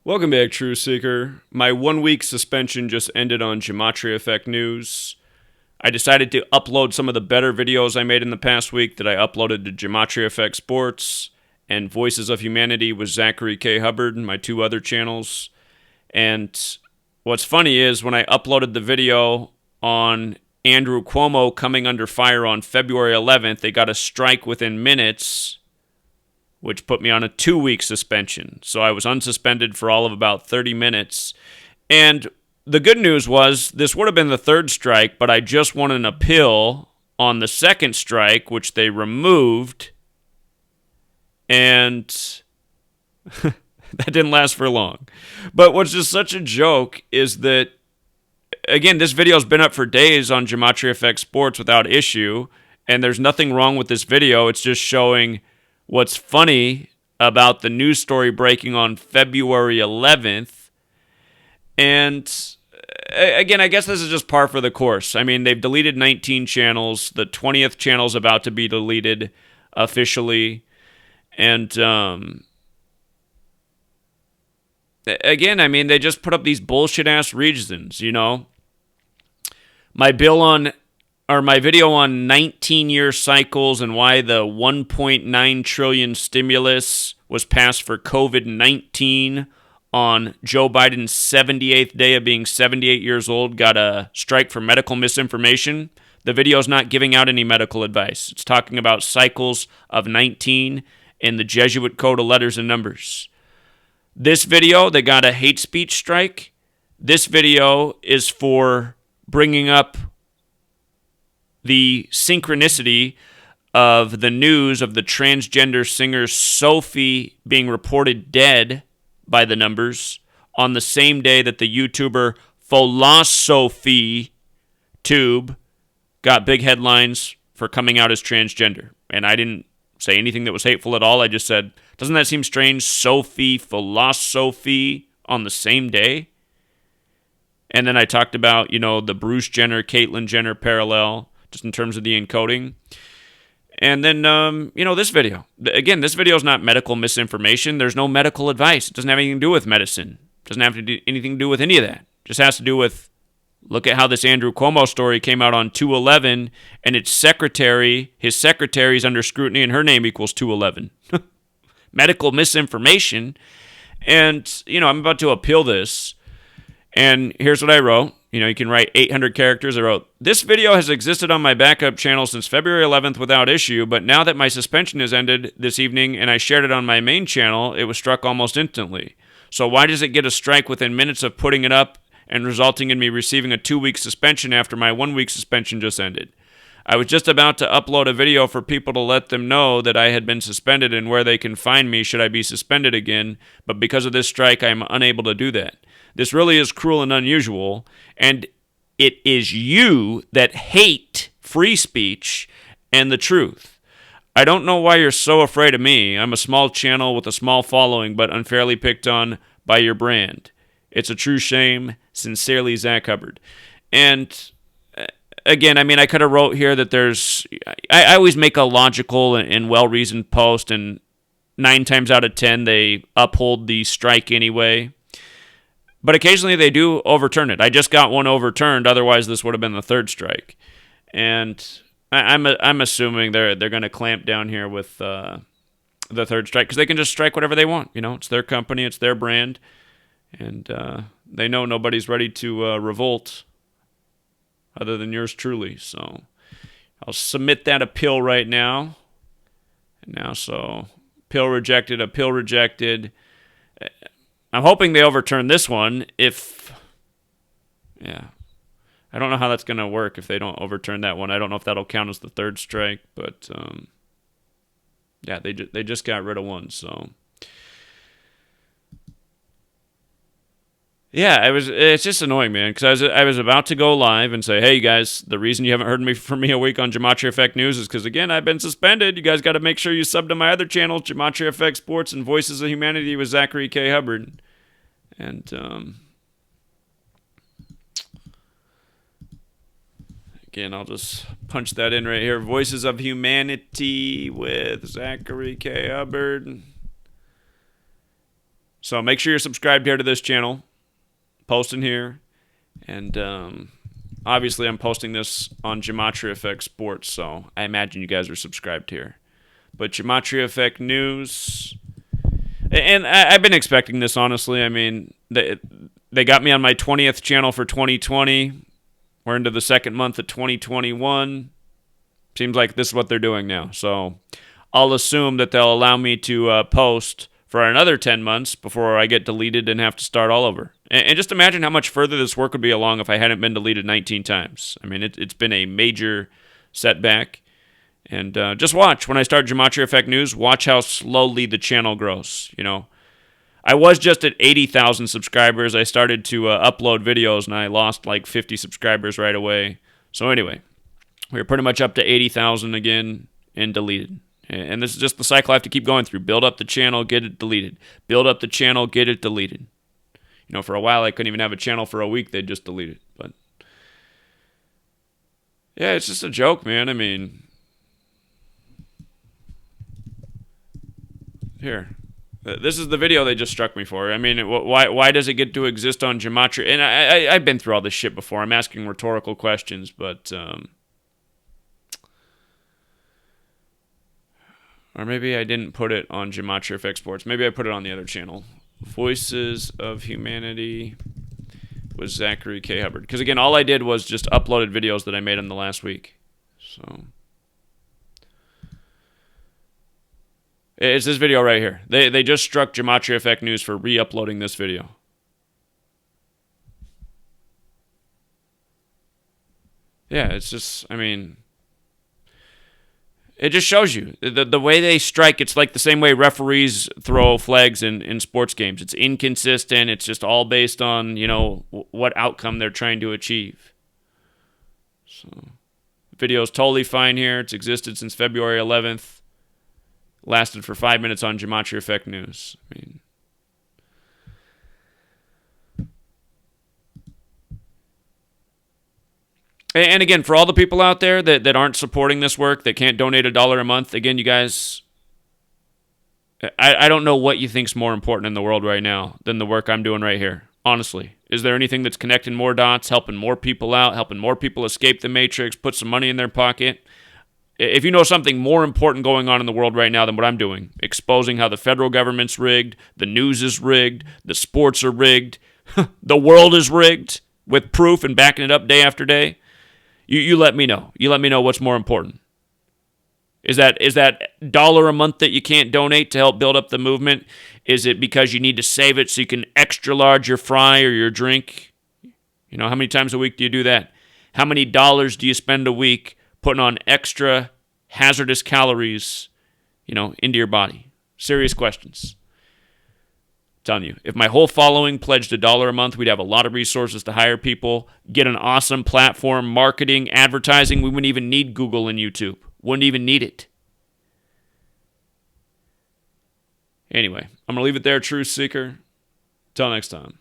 Welcome back, Truth Seeker. My 1-week suspension just ended on GematriaEffectNews. I decided to upload some of the better videos I made in the past week that I uploaded to Gematria Effect Sports and Voices of Humanity with Zachary Hubbard and my two other channels. And what's funny is when I uploaded the video on Andrew Cuomo coming under fire on February 11th, they got a strike within minutes, which put me on a 2-week suspension. So I was unsuspended for all of about 30 minutes. And the good news was this would have been the third strike, but I just won an appeal on the second strike, which they removed. And that didn't last for long. But what's just such a joke is that, again, this video's been up for days on Gematria Effect Sports without issue, and there's nothing wrong with this video. It's just showing what's funny about the news story breaking on February 11th. And again, I guess this is just par for the course. I mean, they've deleted 19 channels. The 20th channel's about to be deleted officially. And again, I mean, they just put up these bullshit-ass reasons, you know? My video on 19-year cycles and why the $1.9 trillion stimulus was passed for COVID-19 on Joe Biden's 78th day of being 78 years old got a strike for medical misinformation. The video is not giving out any medical advice. It's talking about cycles of 19 in the Jesuit code of letters and numbers. This video, they got a hate speech strike. This video is for bringing up the synchronicity of the news of the transgender singer Sophie being reported dead by the numbers on the same day that the YouTuber Philosophy Tube got big headlines for coming out as transgender. And I didn't say anything that was hateful at all. I just said, doesn't that seem strange? Sophie, Philosophy on the same day? And then I talked about, you know, the Bruce Jenner, Caitlyn Jenner parallel, just in terms of the encoding. And then, you know, this video. Again, this video is not medical misinformation. There's no medical advice. It doesn't have anything to do with medicine. It doesn't have to do anything to do with any of that. It just has to do with, look at how this Andrew Cuomo story came out on 2/11, and his secretary's under scrutiny, and her name equals 2/11. Medical misinformation. And, you know, I'm about to appeal this. And here's what I wrote. You know, you can write 800 characters. I wrote, this video has existed on my backup channel since February 11th without issue, but now that my suspension has ended this evening and I shared it on my main channel, it was struck almost instantly. So why does it get a strike within minutes of putting it up and resulting in me receiving a 2-week suspension after my 1-week suspension just ended? I was just about to upload a video for people to let them know that I had been suspended and where they can find me should I be suspended again, but because of this strike, I am unable to do that. This really is cruel and unusual, and it is you that hate free speech and the truth. I don't know why you're so afraid of me. I'm a small channel with a small following, but unfairly picked on by your brand. It's a true shame. Sincerely, Zach Hubbard. And again, I mean, I could have wrote here that I always make a logical and well-reasoned post, and 9 times out of 10, they uphold the strike anyway. But occasionally they do overturn it. I just got one overturned. Otherwise, this would have been the third strike. And I'm assuming they're going to clamp down here with the third strike because they can just strike whatever they want. You know, it's their company, it's their brand, and they know nobody's ready to revolt other than yours truly. So I'll submit that appeal right now. And now, so appeal rejected, appeal rejected. I'm hoping they overturn this one I don't know how that's going to work if they don't overturn that one. I don't know if that'll count as the third strike, but they just got rid of one, so yeah, it's just annoying, man, because I was about to go live and say, hey, you guys, the reason you haven't heard from me a week on Gematria Effect News is because, again, I've been suspended. You guys got to make sure you sub to my other channels, Gematria Effect Sports and Voices of Humanity with Zachary Hubbard. And again, I'll just punch that in right here. Voices of Humanity with Zachary Hubbard. So make sure you're subscribed here to this channel. Posting here. And obviously I'm posting this on Gematria Effect Sports, so I imagine you guys are subscribed here. But Gematria Effect News, and I've been expecting this, honestly. I mean, they got me on my 20th channel for 2020. We're into the second month of 2021. Seems like this is what they're doing now. So I'll assume that they'll allow me to post for another 10 months before I get deleted and have to start all over. And just imagine how much further this work would be along if I hadn't been deleted 19 times. I mean, it's been a major setback. And just watch. When I start GematriaEffectNews, watch how slowly the channel grows. You know, I was just at 80,000 subscribers. I started to upload videos, and I lost like 50 subscribers right away. So anyway, we're pretty much up to 80,000 again and deleted. And this is just the cycle I have to keep going through. Build up the channel, get it deleted. Build up the channel, get it deleted. You know, for a while I couldn't even have a channel for a week. They'd just delete it. But yeah, it's just a joke, man. I mean, here. This is the video they just struck me for. I mean, why does it get to exist on Gematria? And I've been through all this shit before. I'm asking rhetorical questions, but or maybe I didn't put it on Gematria Effect Sports. Maybe I put it on the other channel. Voices of Humanity with Zachary K. Hubbard. Because, again, all I did was just uploaded videos that I made in the last week. So it's this video right here. They just struck GematriaEffectNews for re-uploading this video. Yeah, it's just, I mean, it just shows you the way they strike. It's like the same way referees throw flags in sports games. It's inconsistent. It's just all based on, you know, what outcome they're trying to achieve. So, video's totally fine here. It's existed since February 11th. Lasted for 5 minutes on GematriaEffectNews. I mean, and again, for all the people out there that aren't supporting this work, that can't donate $1 a month, again, you guys, I don't know what you think's more important in the world right now than the work I'm doing right here. Honestly, is there anything that's connecting more dots, helping more people out, helping more people escape the matrix, put some money in their pocket? If you know something more important going on in the world right now than what I'm doing, exposing how the federal government's rigged, the news is rigged, the sports are rigged, the world is rigged, with proof and backing it up day after day, you let me know. You let me know what's more important. Is that $1 a month that you can't donate to help build up the movement? Is it because you need to save it so you can extra large your fry or your drink? You know, how many times a week do you do that? How many dollars do you spend a week putting on extra hazardous calories, you know, into your body? Serious questions. I'm telling you, if my whole following pledged $1 a month, we'd have a lot of resources to hire people, get an awesome platform, marketing, advertising. We wouldn't even need Google and YouTube. Wouldn't even need it. Anyway, I'm going to leave it there, Truth Seeker. Till next time.